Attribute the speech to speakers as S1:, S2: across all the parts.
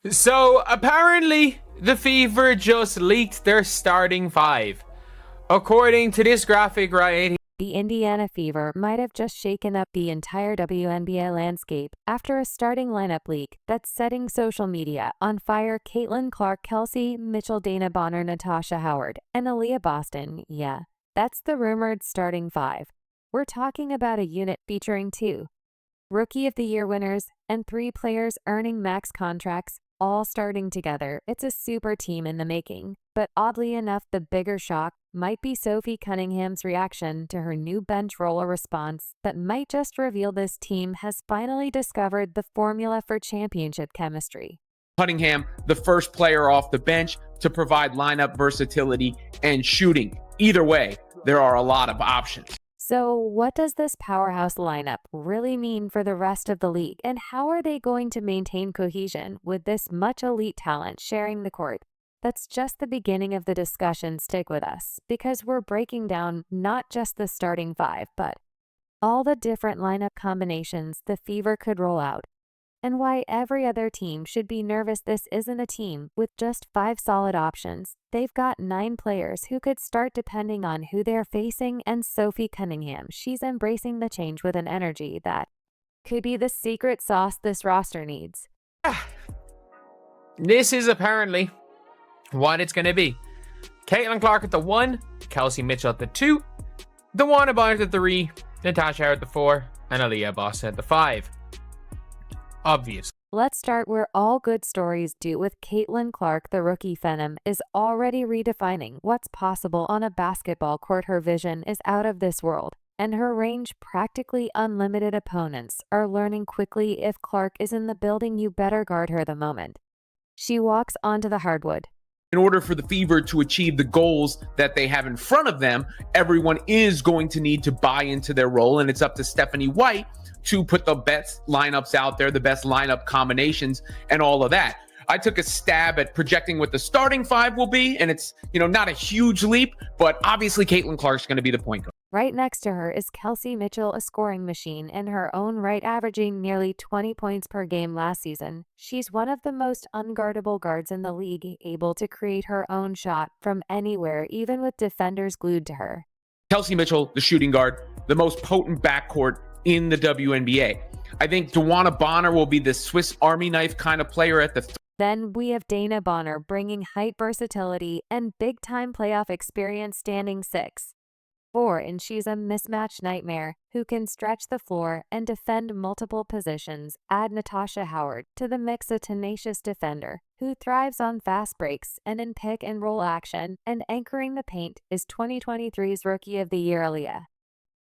S1: So apparently, the Fever just leaked their starting five. According to this graphic right,
S2: The Indiana Fever might have just shaken up the entire WNBA landscape after a starting lineup leak that's setting social media on fire. Caitlin Clark, Kelsey Mitchell, Dana Bonner, Natasha Howard, and Aaliyah Boston. Yeah, that's the rumored starting five. We're talking about a unit featuring two Rookie of the Year winners and three players earning max contracts, all starting together. It's a super team in the making. But oddly enough, the bigger shock might be Sophie Cunningham's reaction to her new bench role, a response that might just reveal this team has finally discovered the formula for championship chemistry.
S3: Cunningham, the first player off the bench to provide lineup versatility and shooting. Either way, there are a lot of options.
S2: So, what does this powerhouse lineup really mean for the rest of the league, and how are they going to maintain cohesion with this much elite talent sharing the court? That's just the beginning of the discussion. Stick with us, because we're breaking down not just the starting five, but all the different lineup combinations the Fever could roll out, and why every other team should be nervous. This isn't a team with just five solid options. They've got 9 players who could start depending on who they're facing, and Sophie Cunningham, she's embracing the change with an energy that could be the secret sauce this roster needs.
S1: this is apparently what it's going to be. Caitlin Clark at the 1, Kelsey Mitchell at the 2, DeWanna Bonner at the 3, Natasha Howard at the 4, and Aaliyah Boston at the 5. Obvious.
S2: Let's start where all good stories do, with Caitlin Clark. The rookie phenom is already redefining what's possible on a basketball court. Her vision is out of this world, and her range practically unlimited. Opponents are learning quickly if Clark is in the building, you better guard her the moment she walks onto the hardwood.
S3: In order for the Fever to achieve the goals that they have in front of them, everyone is going to need to buy into their role, and it's up to Stephanie White to put the best lineups out there, the best lineup combinations, and all of that. I took a stab at projecting what the starting five will be, and it's, not a huge leap, but obviously Caitlin Clark's going to be the point guard.
S2: Right next to her is Kelsey Mitchell, a scoring machine in her own right, averaging nearly 20 points per game last season. She's one of the most unguardable guards in the league, able to create her own shot from anywhere, even with defenders glued to her.
S3: Kelsey Mitchell, the shooting guard, the most potent backcourt in the WNBA. I think DeWanna Bonner will be the Swiss Army knife kind of player at the
S2: Then we have Dana Bonner, bringing height, versatility, and big-time playoff experience, standing 6'4", and she's a mismatch nightmare who can stretch the floor and defend multiple positions. Add Natasha Howard to the mix, a tenacious defender who thrives on fast breaks and in pick-and-roll action, and anchoring the paint is 2023's Rookie of the Year Aaliyah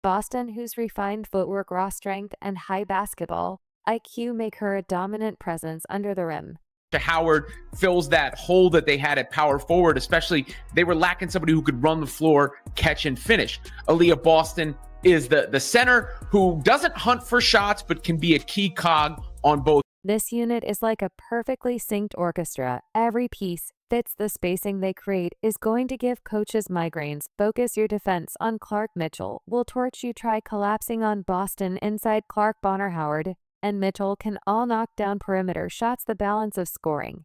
S2: Boston, whose refined footwork, raw strength, and high basketball IQ make her a dominant presence under the rim.
S3: Howard fills that hole that they had at power forward, especially they were lacking somebody who could run the floor, catch, and finish. Aaliyah Boston is the center who doesn't hunt for shots but can be a key cog on both.
S2: This unit is like a perfectly synced orchestra. Every piece fits the spacing they create, is going to give coaches migraines. Focus your defense on Clark. Mitchell will torch you. Try collapsing on Boston inside. Clark, Bonner, Howard, and Mitchell can all knock down perimeter shots. The balance of scoring,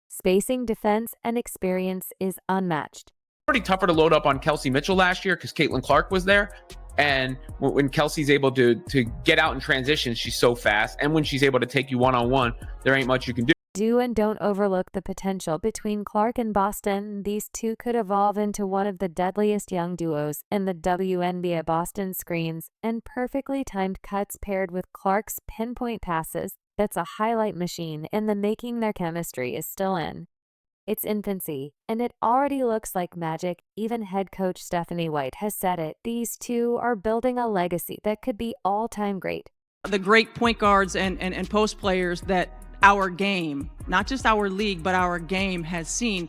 S2: spacing, defense, and experience is unmatched.
S3: Pretty tougher to load up on Kelsey Mitchell last year because Caitlin Clark was there. And when Kelsey's able to get out in transition, she's so fast. And when she's able to take you one-on-one, there ain't much you can do.
S2: Do and don't overlook the potential between Clark and Boston. These two could evolve into one of the deadliest young duos in the WNBA. Boston screens and perfectly timed cuts paired with Clark's pinpoint passes. That's a highlight machine in the making. Their chemistry is still in its infancy, and it already looks like magic. Even head coach Stephanie White has said it. These two are building a legacy that could be all-time great.
S4: The great point guards and post players that our game, not just our league, but our game has seen,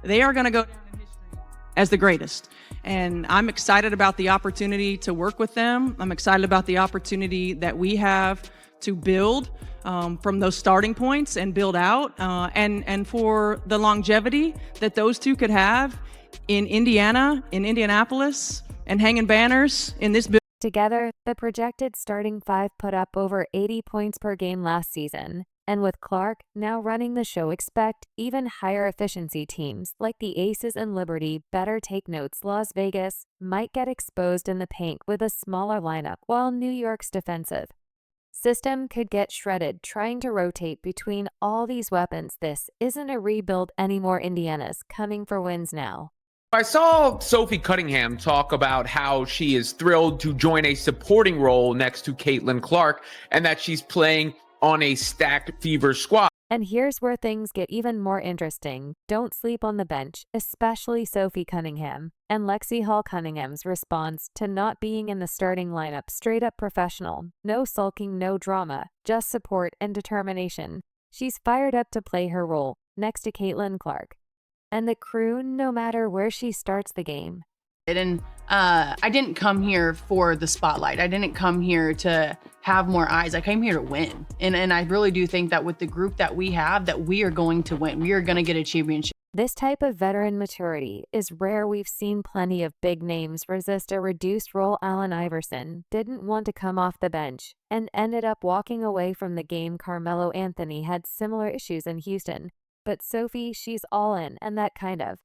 S4: they are going to go down in history as the greatest. And I'm excited about the opportunity to work with them. I'm excited about the opportunity that we have to build from those starting points and build out, and for the longevity that those two could have in Indiana, in Indianapolis, and hanging banners in this building.
S2: Together, the projected starting five put up over 80 points per game last season. And with Clark now running the show, expect even higher efficiency teams like the Aces and Liberty better take notes. Las Vegas might get exposed in the paint with a smaller lineup, while New York's defensive system could get shredded trying to rotate between all these weapons. This isn't a rebuild anymore. Indiana's coming for wins now.
S3: I saw Sophie Cunningham talk about how she is thrilled to join a supporting role next to Caitlin Clark and that she's playing on a stacked Fever squad.
S2: And here's where things get even more interesting. Don't sleep on the bench, especially Sophie Cunningham. And Lexi Hall Cunningham's response to not being in the starting lineup: straight up professional. No sulking, no drama, just support and determination. She's fired up to play her role next to Caitlin Clark and the crew, no matter where she starts the game.
S5: And I didn't come here for the spotlight. I didn't come here to have more eyes. I came here to win. And I really do think that with the group that we have, that we are going to win. We are going to get a championship.
S2: This type of veteran maturity is rare. We've seen plenty of big names resist a reduced role. Allen Iverson didn't want to come off the bench and ended up walking away from the game. Carmelo Anthony had similar issues in Houston. But Sophie, she's all in, and that kind of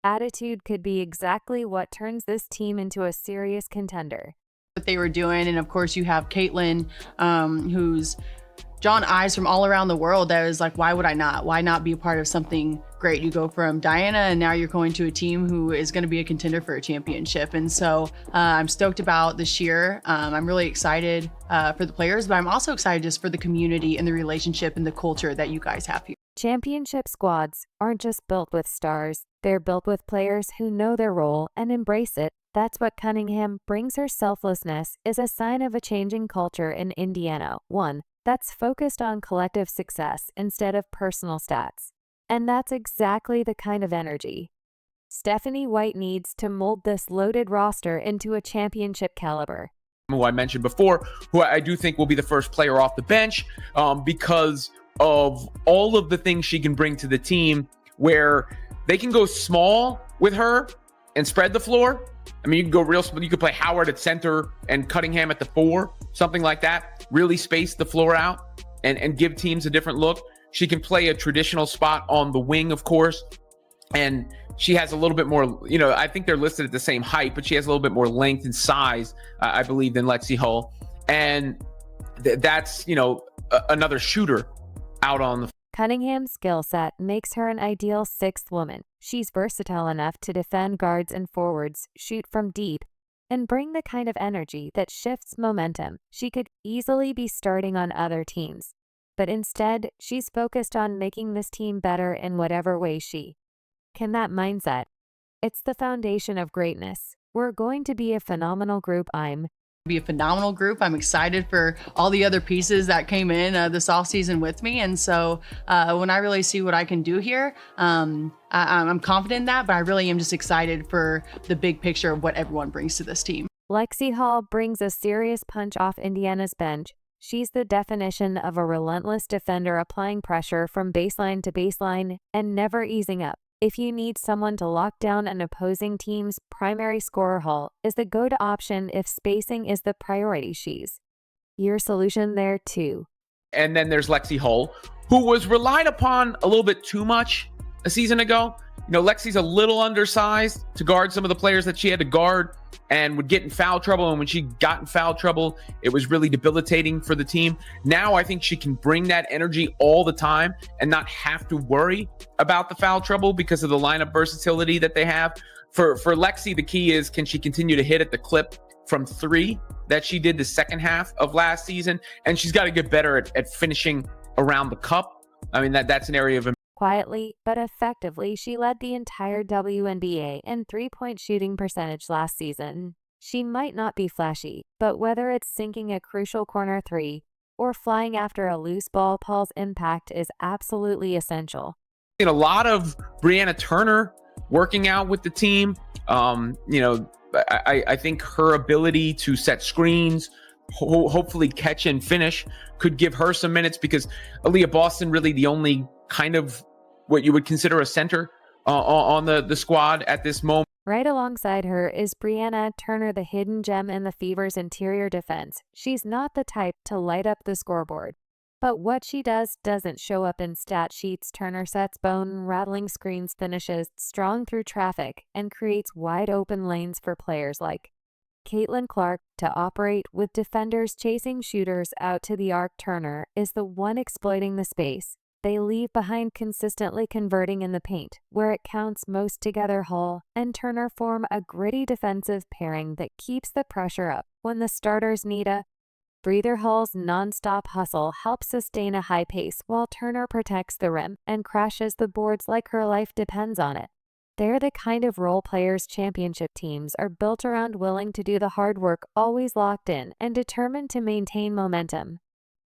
S2: attitude could be exactly what turns this team into a serious contender.
S5: What they were doing, and of course you have Caitlin, who's drawn eyes from all around the world. That is like, why would I not? Why not be a part of something great? You go from Diana, and now you're going to a team who is going to be a contender for a championship. And so I'm stoked about this year. I'm really excited for the players, but I'm also excited just for the community and the relationship and the culture that you guys have here.
S2: Championship squads aren't just built with stars. They're built with players who know their role and embrace it. That's what Cunningham brings. Her selflessness is a sign of a changing culture in Indiana, one that's focused on collective success instead of personal stats. And that's exactly the kind of energy Stephanie White needs to mold this loaded roster into a championship caliber.
S3: Who I mentioned before, who I do think will be the first player off the bench because of all of the things she can bring to the team, where they can go small with her and spread the floor. I mean, you can go real small. You could play Howard at center and Cunningham at the 4, something like that. Really space the floor out and give teams a different look. She can play a traditional spot on the wing, of course. And she has a little bit more, I think they're listed at the same height, but she has a little bit more length and size, I believe, than Lexi Hull. And that's, another shooter out on the.
S2: Cunningham's skill set makes her an ideal sixth woman. She's versatile enough to defend guards and forwards, shoot from deep, and bring the kind of energy that shifts momentum. She could easily be starting on other teams, but instead, she's focused on making this team better in whatever way she can. That mindset, it's the foundation of greatness. We're going to be a phenomenal group. I'm
S5: excited for all the other pieces that came in this offseason with me. And so when I really see what I can do here, I'm confident in that, but I really am just excited for the big picture of what everyone brings to this team.
S2: Lexi Hall brings a serious punch off Indiana's bench. She's the definition of a relentless defender, applying pressure from baseline to baseline and never easing up. If you need someone to lock down an opposing team's primary scorer, Hall is the go-to option. If spacing is the priority, she's your solution there too.
S3: And then there's Lexi Hull, who was relied upon a little bit too much a season ago. Lexi's a little undersized to guard some of the players that she had to guard and would get in foul trouble. And when she got in foul trouble, it was really debilitating for the team. Now I think she can bring that energy all the time and not have to worry about the foul trouble because of the lineup versatility that they have. For Lexi, the key is, can she continue to hit at the clip from 3 that she did the second half of last season? And she's got to get better at finishing around the cup. I mean, that's an area of.
S2: Quietly but effectively, she led the entire WNBA in three-point shooting percentage last season. She might not be flashy, but whether it's sinking a crucial corner 3 or flying after a loose ball, Paul's impact is absolutely essential.
S3: A lot of Brianna Turner working out with the team. I think her ability to set screens, hopefully catch and finish, could give her some minutes, because Aaliyah Boston really the only kind of what you would consider a center on the squad at this moment.
S2: Right alongside her is Brianna Turner, the hidden gem in the Fever's interior defense. She's not the type to light up the scoreboard, But what she does doesn't show up in stat sheets. Turner sets bone-rattling screens, finishes strong through traffic, and creates wide-open lanes for players like Caitlin Clark to operate, with defenders chasing shooters out to the arc. Turner is the one exploiting the space they leave behind, consistently converting in the paint, where it counts most. Together, Hull and Turner form a gritty defensive pairing that keeps the pressure up when the starters need a breather. Hull's non-stop hustle helps sustain a high pace, while Turner protects the rim and crashes the boards like her life depends on it. They're the kind of role players championship teams are built around, willing to do the hard work, always locked in, and determined to maintain momentum,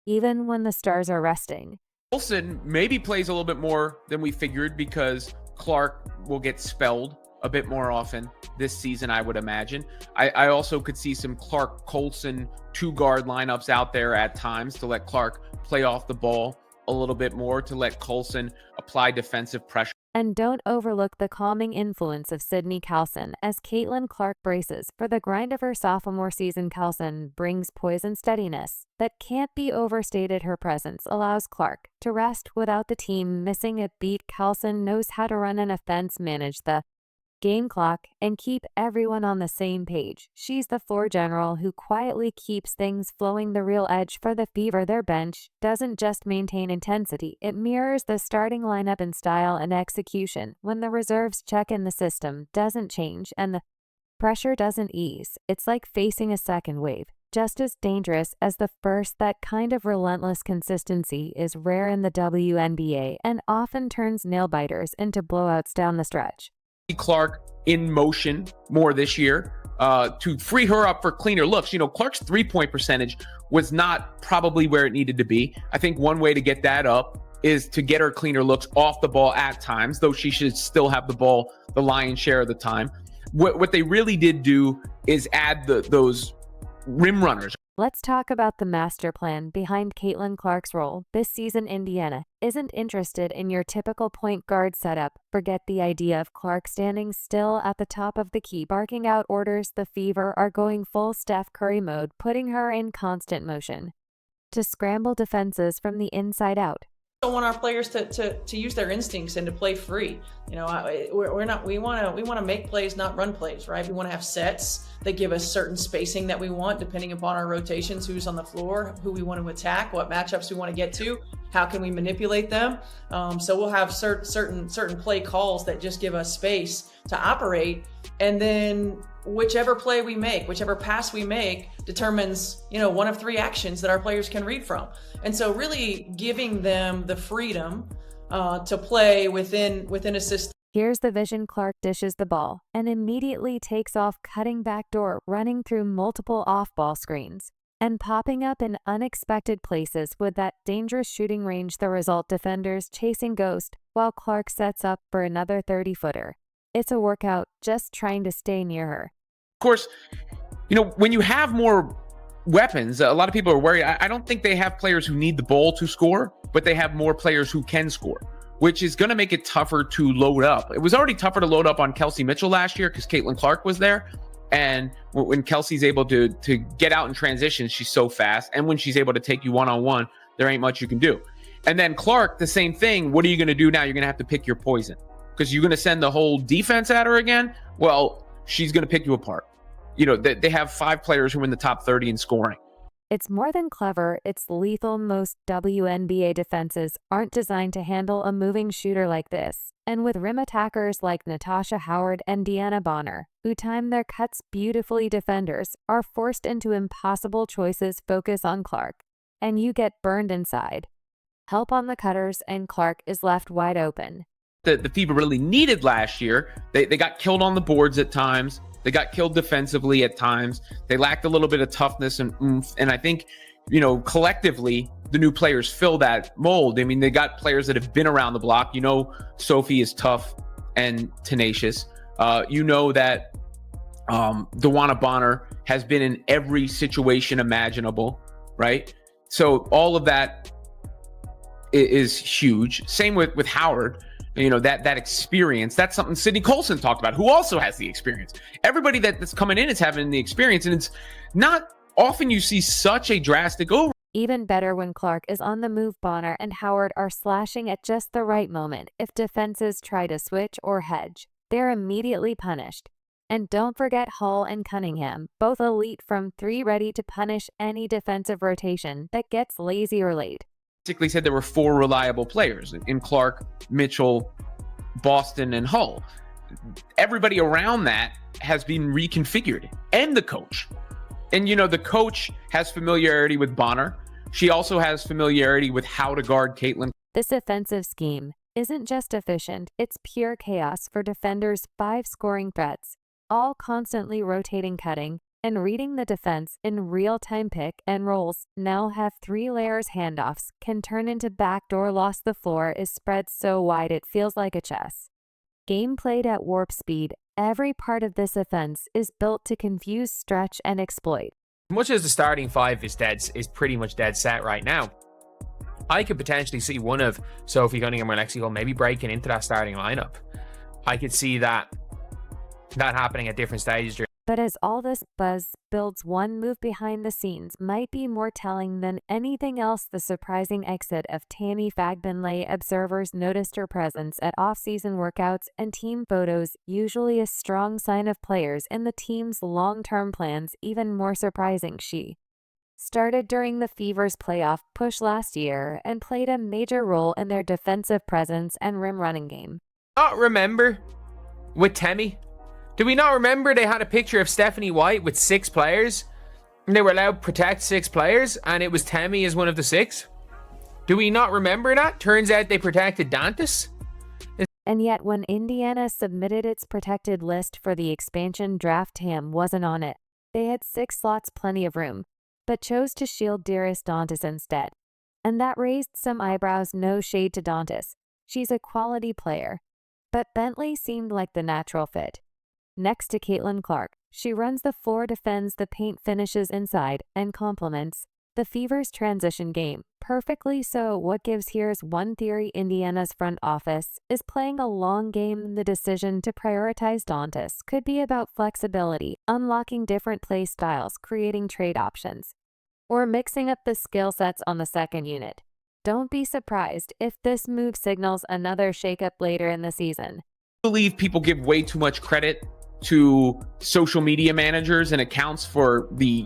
S2: even when the stars are resting.
S3: Kelson maybe plays a little bit more than we figured because Clark will get spelled a bit more often this season, I would imagine. I also could see some Clark Kelson 2-guard lineups out there at times to let Clark play off the ball a little bit more, to let Kelson apply defensive pressure.
S2: And don't overlook the calming influence of Sydney Kelson as Caitlin Clark braces for the grind of her sophomore season. Kelson brings poise and steadiness that can't be overstated. Her presence allows Clark to rest without the team missing a beat. Kelson knows how to run an offense, manage the game clock, and keep everyone on the same page. She's the floor general who quietly keeps things flowing. The real edge for the Fever, their bench doesn't just maintain intensity, it mirrors the starting lineup in style and execution. When the reserves check in, the system doesn't change and the pressure doesn't ease. It's like facing a second wave, just as dangerous as the first. That kind of relentless consistency is rare in the WNBA and often turns nail-biters into blowouts down the stretch.
S3: Clark in motion more this year to free her up for cleaner looks. You know, Clark's 3-point percentage was not probably where it needed to be. I think one way to get that up is to get her cleaner looks off the ball at times, though she should still have the ball the lion's share of the time. What they really did do is add those rim runners.
S2: Let's talk about the master plan behind Caitlin Clark's role. This season, Indiana isn't interested in your typical point guard setup. Forget the idea of Clark standing still at the top of the key, barking out orders. The Fever are going full Steph Curry mode, putting her in constant motion to scramble defenses from the inside out.
S4: We want our players to use their instincts and to play free. You know, we want to make plays, not run plays, right? We want to have sets that give us certain spacing that we want, depending upon our rotations, who's on the floor, who we want to attack, what matchups we want to get to, how can we manipulate them. So we'll have certain play calls that just give us space to operate, and then whichever play we make, whichever pass we make, determines, you know, one of 3 actions that our players can read from. And so really giving them the freedom to play within a system.
S2: Here's the vision. Clark dishes the ball and immediately takes off, cutting backdoor, running through multiple off-ball screens, and popping up in unexpected places with that dangerous shooting range. The result, defenders chasing ghost while Clark sets up for another 30-footer. It's a workout just trying to stay near her.
S3: Of course, you know, when you have more weapons, a lot of people are worried. I don't think they have players who need the ball to score, but they have more players who can score, which is going to make it tougher to load up. It was already tougher to load up on Kelsey Mitchell last year because Caitlin Clark was there. And when Kelsey's able to get out in transition, she's so fast. And when she's able to take you one-on-one, there ain't much you can do. And then Clark, the same thing. What are you going to do now? You're going to have to pick your poison, because you're going to send the whole defense at her again. Well, she's going to pick you apart. You know, they have 5 players who are in the top 30 in scoring.
S2: It's more than clever, it's lethal. Most WNBA defenses aren't designed to handle a moving shooter like this. And with rim attackers like Natasha Howard and Deanna Bonner, who time their cuts beautifully, defenders are forced into impossible choices. Focus on Clark, and you get burned inside. Help on the cutters, and Clark is left wide open.
S3: The Fever really needed last year. They got killed on the boards at times. They got killed defensively at times. They lacked a little bit of toughness and oomph. And I think, you know, collectively, the new players fill that mold. I mean, they got players that have been around the block. You know, Sophie is tough and tenacious. You know that Deanna Bonner has been in every situation imaginable, right? So all of that is huge. Same with Howard. You know, that experience, that's something Sydney Kelson talked about, who also has the experience. Everybody that's coming in is having the experience, and it's not often you see such a drastic over.
S2: Even better when Clark is on the move, Bonner and Howard are slashing at just the right moment. If defenses try to switch or hedge, they're immediately punished. And don't forget Hall and Cunningham, both elite from 3, ready to punish any defensive rotation that gets lazy or late.
S3: Basically said there were 4 reliable players in Clark, Mitchell, Boston, and Hull. Everybody around that has been reconfigured, and the coach. And, the coach has familiarity with Bonner. She also has familiarity with how to guard Caitlin.
S2: This offensive scheme isn't just efficient, it's pure chaos for defenders' 5 scoring threats, all constantly rotating, cutting, and reading the defense in real-time. Pick and rolls now have 3 layers. Handoffs can turn into backdoor loss. The floor is spread so wide it feels like a chess game played at warp speed. Every part of this offense is built to confuse, stretch, and exploit.
S1: As much as the starting 5 is pretty much dead set right now, I could potentially see one of Sophie Cunningham or Lexi Hull maybe breaking into that starting lineup. I could see that happening at different stages.
S2: But as all this buzz builds, one move behind the scenes might be more telling than anything else. The surprising exit of Tammy Fagbenley. Observers noticed her presence at off-season workouts and team photos, usually a strong sign of players in the team's long-term plans. Even more surprising, she started during the Fever's playoff push last year and played a major role in their defensive presence and rim running game.
S1: Not remember with Tammy? Do we not remember they had a picture of Stephanie White with 6 players? And they were allowed to protect 6 players, and it was Tammy as one of the 6? Do we not remember that? Turns out they protected Dantas.
S2: And yet when Indiana submitted its protected list for the expansion draft, Tam wasn't on it. They had 6 slots, plenty of room, but chose to shield Darius Dantas instead. And that raised some eyebrows. No shade to Dantas. She's a quality player. But Bentley seemed like the natural fit. Next to Caitlin Clark, she runs the floor, defends the paint, finishes inside, and complements the Fever's transition game perfectly. So what gives? Here's one theory: Indiana's front office is playing a long game. The decision to prioritize Dantas could be about flexibility, unlocking different play styles, creating trade options, or mixing up the skill sets on the second unit. Don't be surprised if this move signals another shakeup later in the season.
S3: I believe people give way too much credit to social media managers and accounts for the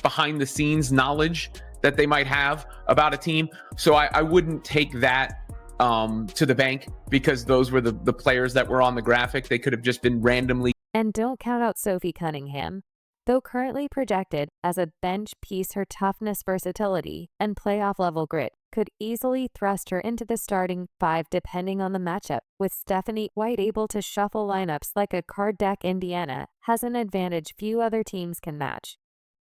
S3: behind the scenes knowledge that they might have about a team. So I wouldn't take that to the bank, because those were the players that were on the graphic. They could have just been randomly.
S2: And don't count out Sophie Cunningham. Though currently projected as a bench piece, her toughness, versatility, and playoff-level grit could easily thrust her into the starting 5 depending on the matchup. With Stephanie White able to shuffle lineups like a card deck, Indiana has an advantage few other teams can match.